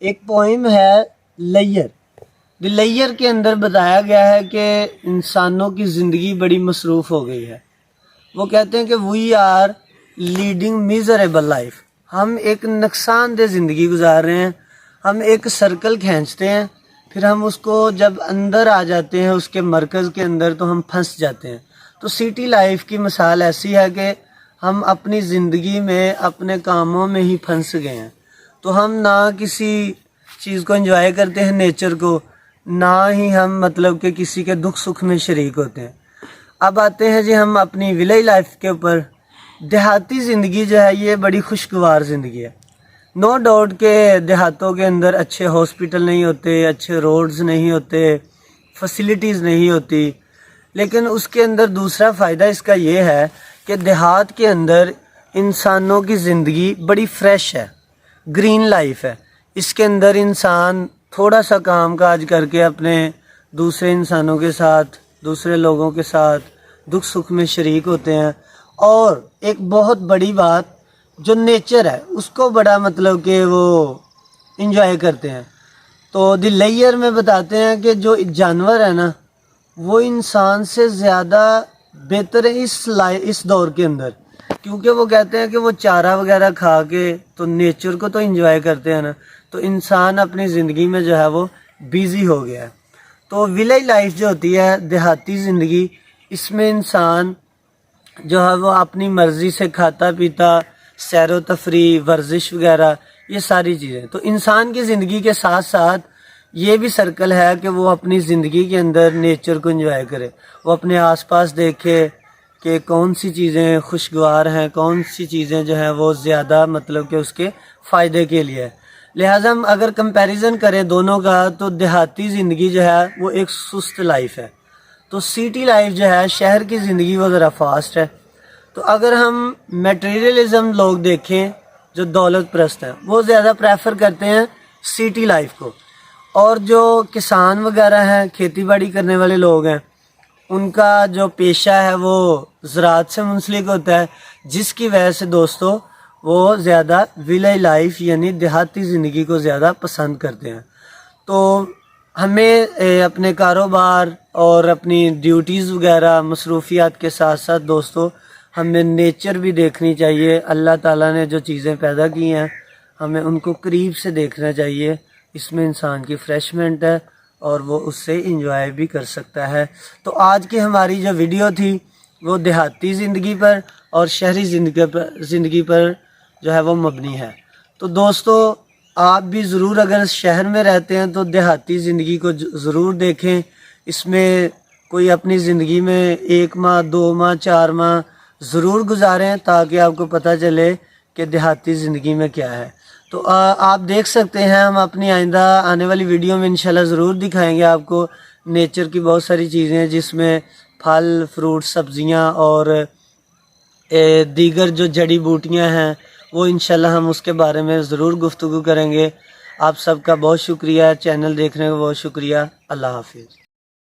ایک پوئم ہے لیئر. دی لیئر کے اندر بتایا گیا ہے کہ انسانوں کی زندگی بڑی مصروف ہو گئی ہے. وہ کہتے ہیں کہ we are leading miserable life. ہم ایک نقصان دہ زندگی گزار رہے ہیں. ہم ایک سرکل کھینچتے ہیں، پھر ہم اس کو جب اندر آ جاتے ہیں اس کے مرکز کے اندر تو ہم پھنس جاتے ہیں. تو سٹی لائف کی مثال ایسی ہے کہ ہم اپنی زندگی میں اپنے کاموں میں ہی پھنس گئے ہیں. تو ہم نہ کسی چیز کو انجوائے کرتے ہیں، نیچر کو، نہ ہی ہم مطلب کہ کسی کے دکھ سکھ میں شریک ہوتے ہیں. اب آتے ہیں جی ہم اپنی ولیج لائف کے اوپر. دیہاتی زندگی جو ہے یہ بڑی خوشگوار زندگی ہے. نو ڈاؤٹ کہ دیہاتوں کے اندر اچھے ہاسپٹل نہیں ہوتے، اچھے روڈز نہیں ہوتے، فیسلٹیز نہیں ہوتی، لیکن اس کے اندر دوسرا فائدہ اس کا یہ ہے کہ دیہات کے اندر انسانوں کی زندگی بڑی فریش ہے، گرین لائف ہے. اس کے اندر انسان تھوڑا سا کام کاج کر کے اپنے دوسرے انسانوں کے ساتھ، دوسرے لوگوں کے ساتھ دکھ سکھ میں شریک ہوتے ہیں. اور ایک بہت بڑی بات جو نیچر ہے اس کو بڑا مطلب کہ وہ انجوائے کرتے ہیں. تو دی لیئر میں بتاتے ہیں کہ جو جانور ہے نا وہ انسان سے زیادہ بہتر ہے اس دور کے اندر، کیونکہ وہ کہتے ہیں کہ وہ چارہ وغیرہ کھا کے تو نیچر کو تو انجوائے کرتے ہیں نا. تو انسان اپنی زندگی میں جو ہے وہ بیزی ہو گیا ہے. تو ولیج لائف جو ہوتی ہے، دیہاتی زندگی، اس میں انسان جو ہے وہ اپنی مرضی سے کھاتا پیتا، سیر و تفریح، ورزش وغیرہ، یہ ساری چیزیں. تو انسان کی زندگی کے ساتھ ساتھ یہ بھی سرکل ہے کہ وہ اپنی زندگی کے اندر نیچر کو انجوائے کرے. وہ اپنے آس پاس دیکھے کہ کون سی چیزیں خوشگوار ہیں، کون سی چیزیں جو ہیں وہ زیادہ مطلب کہ اس کے فائدے کے لیے. لہٰذا ہم اگر کمپیریزن کریں دونوں کا تو دیہاتی زندگی جو ہے وہ ایک سست لائف ہے. تو سٹی لائف جو ہے، شہر کی زندگی وہ ذرا فاسٹ ہے. تو اگر ہم میٹیریلزم لوگ دیکھیں جو دولت پرست ہیں وہ زیادہ پریفر کرتے ہیں سٹی لائف کو. اور جو کسان وغیرہ ہیں، کھیتی باڑی کرنے والے لوگ ہیں، ان کا جو پیشہ ہے وہ زراعت سے منسلک ہوتا ہے، جس کی وجہ سے دوستو وہ زیادہ ولیج لائف یعنی دیہاتی زندگی کو زیادہ پسند کرتے ہیں. تو ہمیں اپنے کاروبار اور اپنی ڈیوٹیز وغیرہ مصروفیات کے ساتھ ساتھ دوستو ہمیں نیچر بھی دیکھنی چاہیے. اللہ تعالیٰ نے جو چیزیں پیدا کی ہیں ہمیں ان کو قریب سے دیکھنا چاہیے. اس میں انسان کی فریشمنٹ ہے اور وہ اس سے انجوائے بھی کر سکتا ہے. تو آج کی ہماری جو ویڈیو تھی وہ دیہاتی زندگی پر اور شہری زندگی پر جو ہے وہ مبنی ہے. تو دوستو آپ بھی ضرور اگر شہر میں رہتے ہیں تو دیہاتی زندگی کو ضرور دیکھیں. اس میں کوئی اپنی زندگی میں 1 ماہ 2 ماہ 4 ماہ ضرور گزاریں تاکہ آپ کو پتہ چلے کہ دیہاتی زندگی میں کیا ہے. تو آپ دیکھ سکتے ہیں ہم اپنی آئندہ آنے والی ویڈیو میں انشاءاللہ ضرور دکھائیں گے آپ کو نیچر کی بہت ساری چیزیں ہیں، جس میں پھل فروٹ سبزیاں اور دیگر جو جڑی بوٹیاں ہیں وہ انشاءاللہ ہم اس کے بارے میں ضرور گفتگو کریں گے. آپ سب کا بہت شکریہ، چینل دیکھنے کا بہت شکریہ. اللہ حافظ.